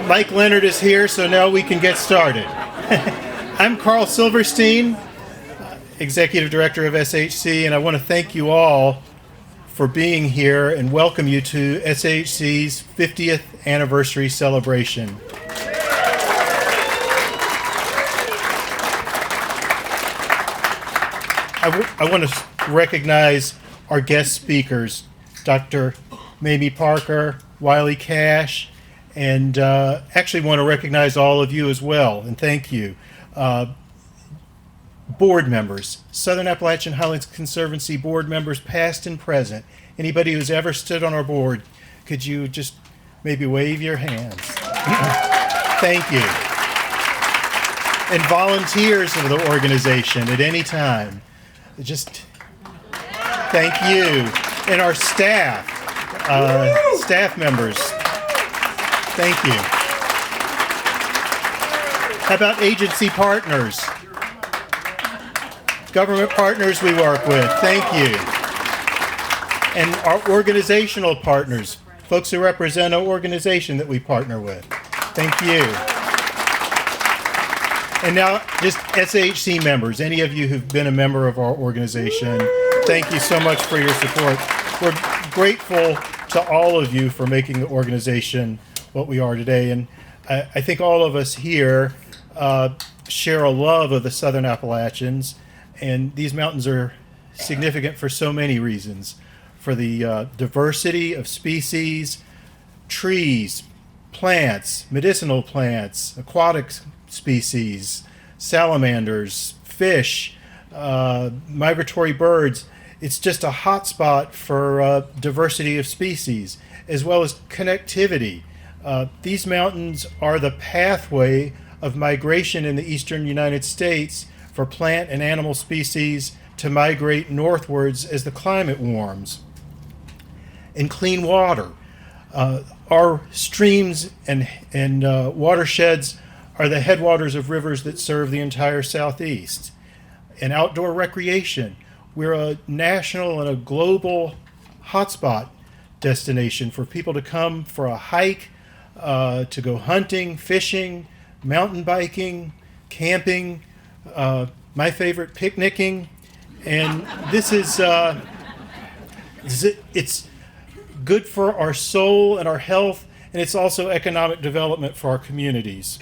Mike Leonard is here, so now we can get started. I'm Carl Silverstein, Executive Director of SAHC, and I want to thank you all for being here and welcome you to SAHC's 50th anniversary celebration. I want to recognize our guest speakers, Dr. Mamie Parker, Wiley Cash, and actually want to recognize all of you as well, and thank you. Board members, Southern Appalachian Highlands Conservancy board members, past and present. Anybody who's ever stood on our board, could you just maybe wave your hands? Thank you. And volunteers of the organization at any time, just thank you. And our staff members, thank you. How about agency partners? Government partners we work with, thank you. And our organizational partners, folks who represent an organization that we partner with, thank you. And now just SAHC members, any of you who've been a member of our organization, thank you so much for your support. We're grateful to all of you for making the organization what we are today. And I think all of us here share a love of the Southern Appalachians, and these mountains are significant for so many reasons. For the diversity of species, trees, plants, medicinal plants, aquatic species, salamanders, fish, migratory birds. It's just a hot spot for diversity of species, as well as connectivity. These mountains are the pathway of migration in the eastern United States for plant and animal species to migrate northwards as the climate warms. And clean water. Our streams and watersheds are the headwaters of rivers that serve the entire Southeast. And outdoor recreation. We're a national and a global hotspot destination for people to come for a hike, to go hunting, fishing, mountain biking, camping, my favorite, picnicking. And this is, it's good for our soul and our health, and it's also economic development for our communities.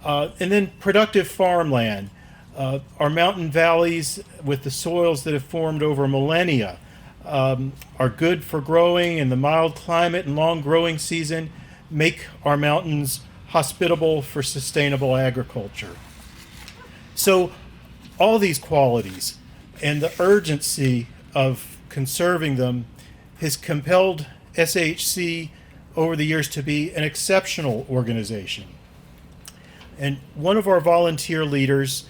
And then productive farmland. Our mountain valleys with the soils that have formed over millennia are good for growing, and the mild climate and long growing season make our mountains hospitable for sustainable agriculture. So all these qualities and the urgency of conserving them has compelled SAHC over the years to be an exceptional organization. And one of our volunteer leaders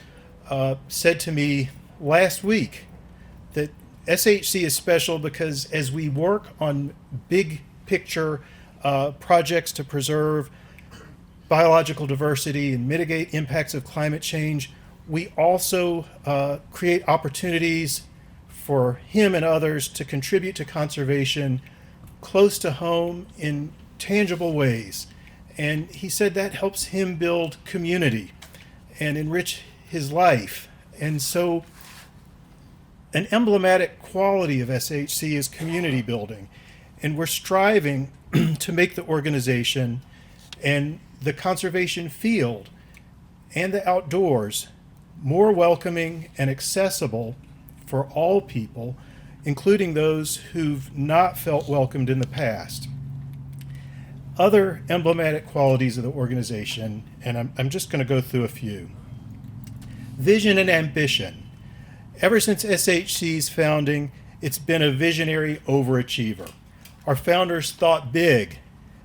said to me last week that SAHC is special because as we work on big picture projects to preserve biological diversity and mitigate impacts of climate change, we also create opportunities for him and others to contribute to conservation close to home in tangible ways. And he said that helps him build community and enrich his life. And so an emblematic quality of SAHC is community building. And we're striving to make the organization and the conservation field and the outdoors more welcoming and accessible for all people, including those who've not felt welcomed in the past. Other emblematic qualities of the organization, and I'm just going to go through a few. Vision and ambition. Ever since SAHC's founding, it's been a visionary overachiever. Our founders thought big.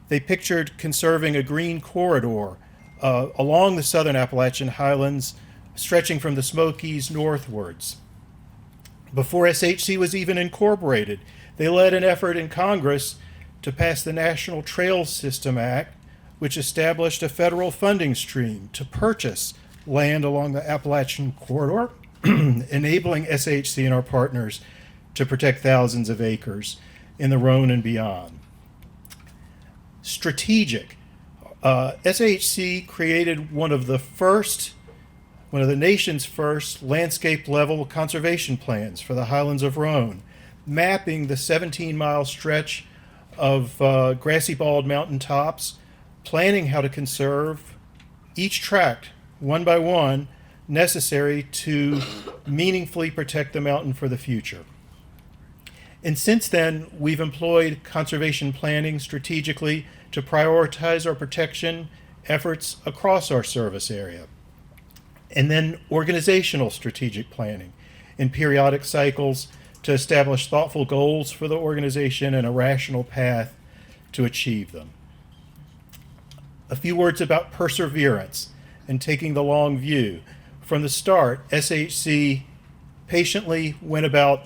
They pictured conserving a green corridor along the Southern Appalachian Highlands, stretching from the Smokies northwards. Before SAHC was even incorporated, they led an effort in Congress to pass the National Trails System Act, which established a federal funding stream to purchase land along the Appalachian corridor, enabling SAHC and our partners to protect thousands of acres in the Rhone and beyond. Strategic. SAHC created one of the nation's first landscape level conservation plans for the Highlands of Rhone, mapping the 17-mile stretch of grassy bald mountain tops, planning how to conserve each tract one by one necessary to meaningfully protect the mountain for the future. And since then, we've employed conservation planning strategically to prioritize our protection efforts across our service area. And then organizational strategic planning in periodic cycles to establish thoughtful goals for the organization and a rational path to achieve them. A few words about perseverance and taking the long view. From the start, SAHC patiently went about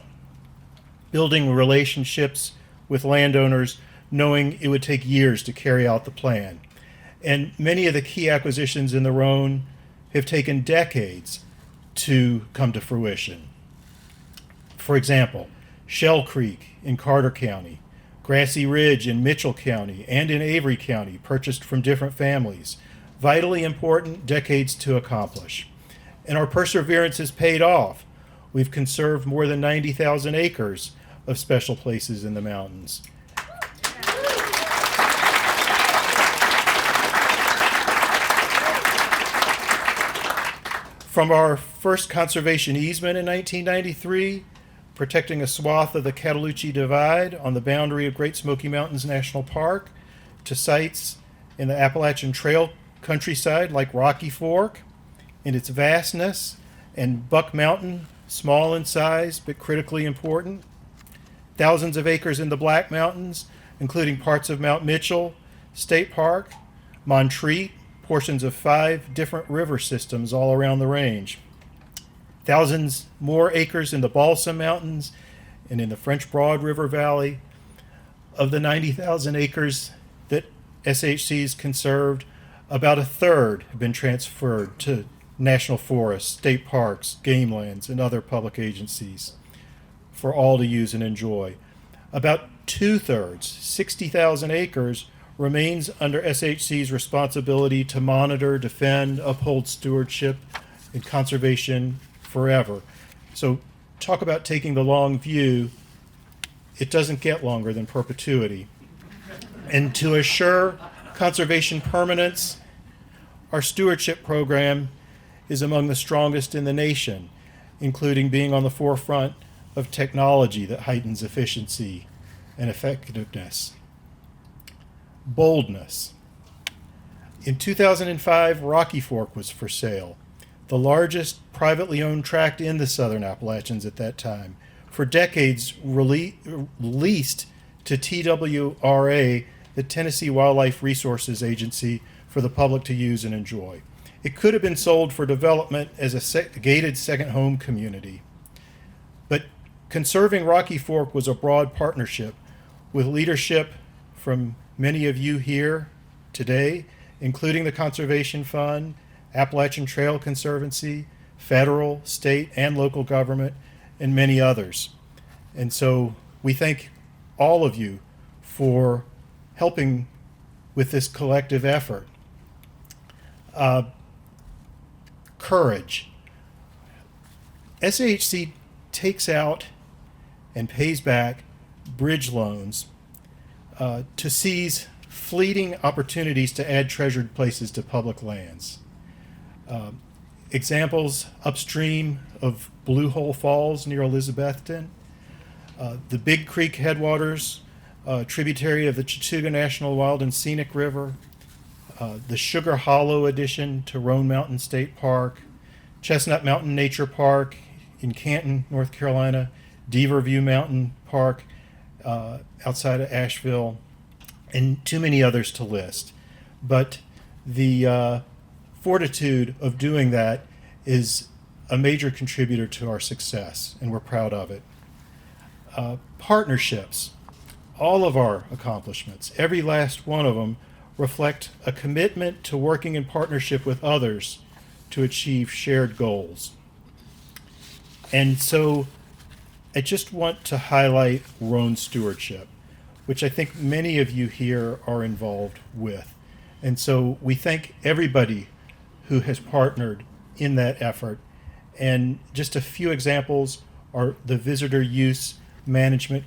building relationships with landowners, knowing it would take years to carry out the plan. And many of the key acquisitions in the Rhone have taken decades to come to fruition. For example, Shell Creek in Carter County, Grassy Ridge in Mitchell County and in Avery County, purchased from different families. Vitally important, decades to accomplish. And our perseverance has paid off. We've conserved more than 90,000 acres of special places in the mountains. From our first conservation easement in 1993, protecting a swath of the Cataloochee Divide on the boundary of Great Smoky Mountains National Park, to sites in the Appalachian Trail countryside like Rocky Fork in its vastness, and Buck Mountain, small in size but critically important. Thousands of acres in the Black Mountains, including parts of Mount Mitchell State Park, Montreat, portions of 5 different river systems all around the range. Thousands more acres in the Balsam Mountains and in the French Broad River Valley. Of the 90,000 acres that SAHC's conserved, about a third have been transferred to national forests, state parks, game lands, and other public agencies for all to use and enjoy. About 2/3, 60,000 acres, remains under SAHC's responsibility to monitor, defend, uphold stewardship, and conservation forever. So talk about taking the long view. It doesn't get longer than perpetuity. And to assure conservation permanence, our stewardship program is among the strongest in the nation, including being on the forefront of technology that heightens efficiency and effectiveness. Boldness. In 2005, Rocky Fork was for sale, the largest privately owned tract in the Southern Appalachians at that time, for decades leased to TWRA, the Tennessee Wildlife Resources Agency, for the public to use and enjoy. It could have been sold for development as a gated second home community. But conserving Rocky Fork was a broad partnership with leadership from many of you here today, including the Conservation Fund, Appalachian Trail Conservancy, federal, state, and local government, and many others. And so we thank all of you for helping with this collective effort. Courage. SAHC takes out and pays back bridge loans to seize fleeting opportunities to add treasured places to public lands. Examples upstream of Blue Hole Falls near Elizabethton, the Big Creek headwaters, tributary of the Chattooga National Wild and Scenic River, the Sugar Hollow addition to Roan Mountain State Park, Chestnut Mountain Nature Park in Canton, North Carolina, Deaver View Mountain Park outside of Asheville, and too many others to list. But the fortitude of doing that is a major contributor to our success, and we're proud of it. Partnerships. All of our accomplishments, every last one of them, reflect a commitment to working in partnership with others to achieve shared goals. And so I just want to highlight Rhone stewardship, which I think many of you here are involved with. And so we thank everybody who has partnered in that effort. And just a few examples are the visitor use management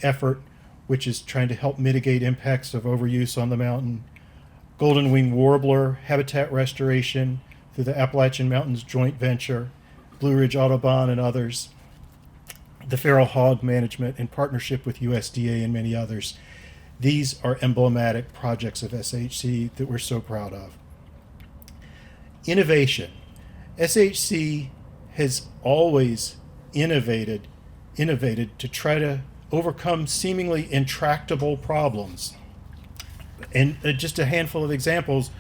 effort, which is trying to help mitigate impacts of overuse on the mountain, golden wing warbler habitat restoration through the Appalachian Mountains joint venture, Blue Ridge Audubon and others, the feral hog management in partnership with USDA and many others. These are emblematic projects of SAHC that we're so proud of. Innovation. SAHC has always innovated to try to overcome seemingly intractable problems. And just a handful of examples,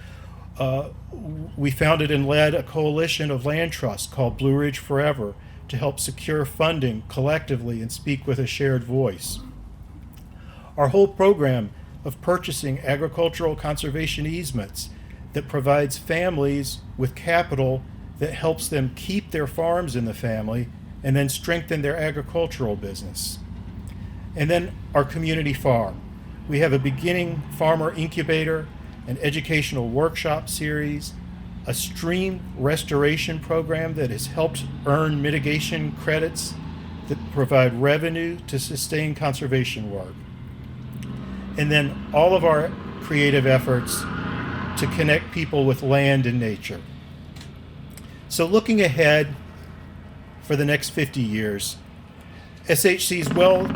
we founded and led a coalition of land trusts called Blue Ridge Forever to help secure funding collectively and speak with a shared voice. Our whole program of purchasing agricultural conservation easements that provides families with capital that helps them keep their farms in the family and then strengthen their agricultural business. And then our community farm. We have a beginning farmer incubator, an educational workshop series, a stream restoration program that has helped earn mitigation credits that provide revenue to sustain conservation work. And then all of our creative efforts to connect people with land and nature. So looking ahead for the next 50 years, SHC is well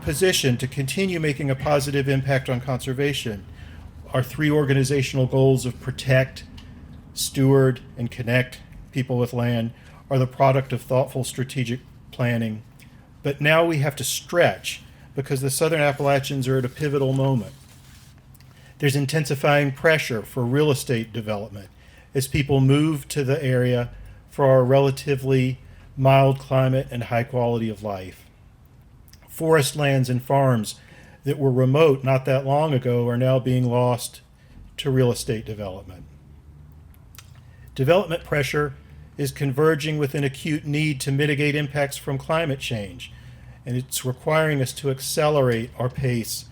positioned to continue making a positive impact on conservation. Our three organizational goals of protect, steward, and connect people with land are the product of thoughtful strategic planning. But now we have to stretch because the Southern Appalachians are at a pivotal moment. There's intensifying pressure for real estate development as people move to the area for our relatively mild climate and high quality of life. Forest lands and farms that were remote not that long ago are now being lost to real estate development. Development pressure is converging with an acute need to mitigate impacts from climate change, and it's requiring us to accelerate our pace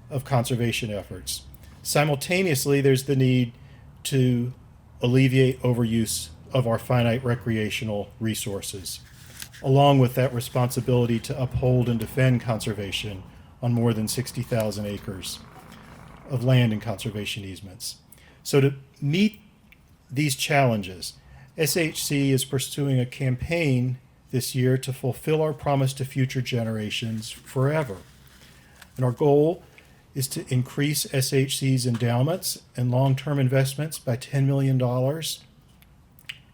of conservation efforts. Simultaneously, there's the need to alleviate overuse of our finite recreational resources, along with that responsibility to uphold and defend conservation on more than 60,000 acres of land and conservation easements. So to meet these challenges, SHC is pursuing a campaign this year to fulfill our promise to future generations forever. And our goal is to increase SHC's endowments and long-term investments by $10 million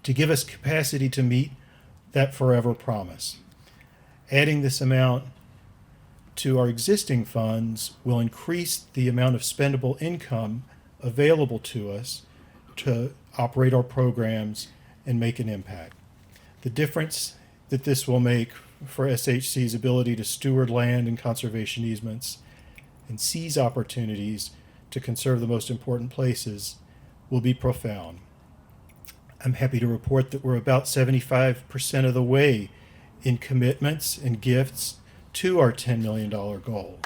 to give us capacity to meet that forever promise. Adding this amount to our existing funds will increase the amount of spendable income available to us to operate our programs and make an impact. The difference that this will make for SHC's ability to steward land and conservation easements and seize opportunities to conserve the most important places will be profound. I'm happy to report that we're about 75% of the way in commitments and gifts to our $10 million goal.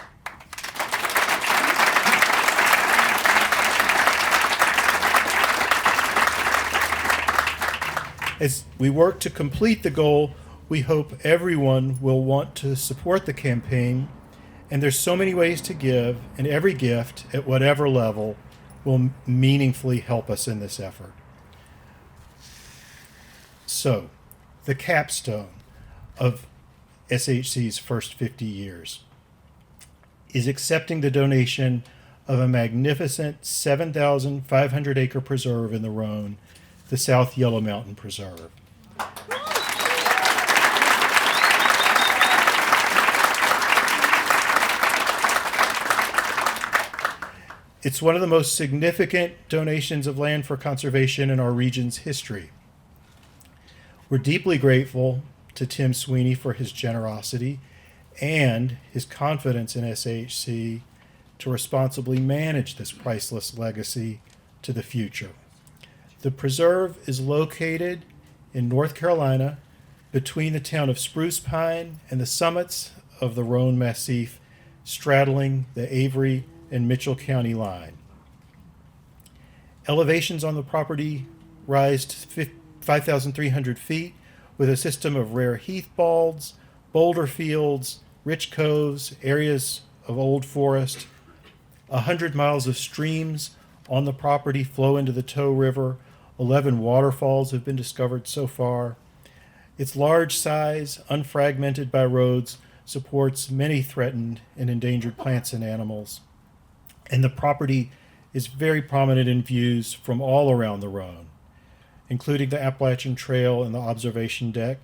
As we work to complete the goal, we hope everyone will want to support the campaign, and there's so many ways to give, and every gift at whatever level will meaningfully help us in this effort. So, the capstone of SHC's first 50 years is accepting the donation of a magnificent 7,500 acre preserve in the Rhone, the South Yellow Mountain Preserve. It's one of the most significant donations of land for conservation in our region's history. We're deeply grateful to Tim Sweeney for his generosity and his confidence in SAHC to responsibly manage this priceless legacy to the future. The preserve is located in North Carolina between the town of Spruce Pine and the summits of the Rhone Massif, straddling the Avery and Mitchell County line. Elevations on the property rise to 5,300 feet with a system of rare heath balds, boulder fields, rich coves, areas of old forest. 100 miles of streams on the property flow into the Tow River. 11 waterfalls have been discovered so far. Its large size, unfragmented by roads, supports many threatened and endangered plants and animals. And the property is very prominent in views from all around the Rhone, including the Appalachian Trail and the observation deck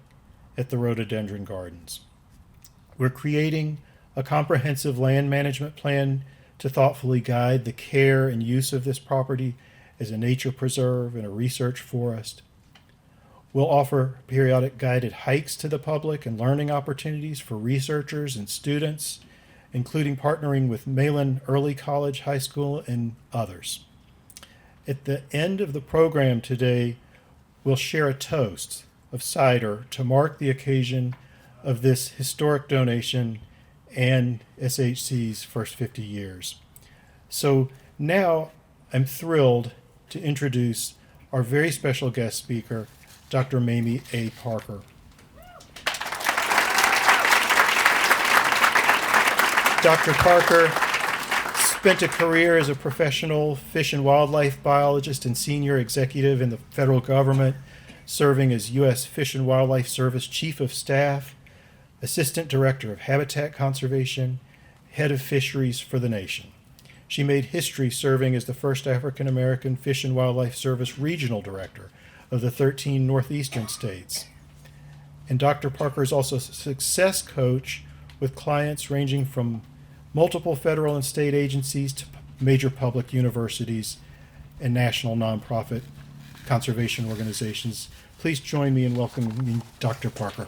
at the Rhododendron Gardens. We're creating a comprehensive land management plan to thoughtfully guide the care and use of this property as a nature preserve and a research forest. We'll offer periodic guided hikes to the public and learning opportunities for researchers and students, including partnering with Malin Early College, High School, and others. At the end of the program today, we'll share a toast of cider to mark the occasion of this historic donation and SAHC's first 50 years. So now I'm thrilled to introduce our very special guest speaker, Dr. Mamie A. Parker. Dr. Parker spent a career as a professional fish and wildlife biologist and senior executive in the federal government, serving as U.S. Fish and Wildlife Service Chief of Staff, Assistant Director of Habitat Conservation, Head of Fisheries for the nation. She made history serving as the first African American Fish and Wildlife Service Regional Director of the 13 northeastern states. And Dr. Parker is also a success coach with clients ranging from multiple federal and state agencies to major public universities and national nonprofit conservation organizations. Please join me in welcoming Dr. Parker.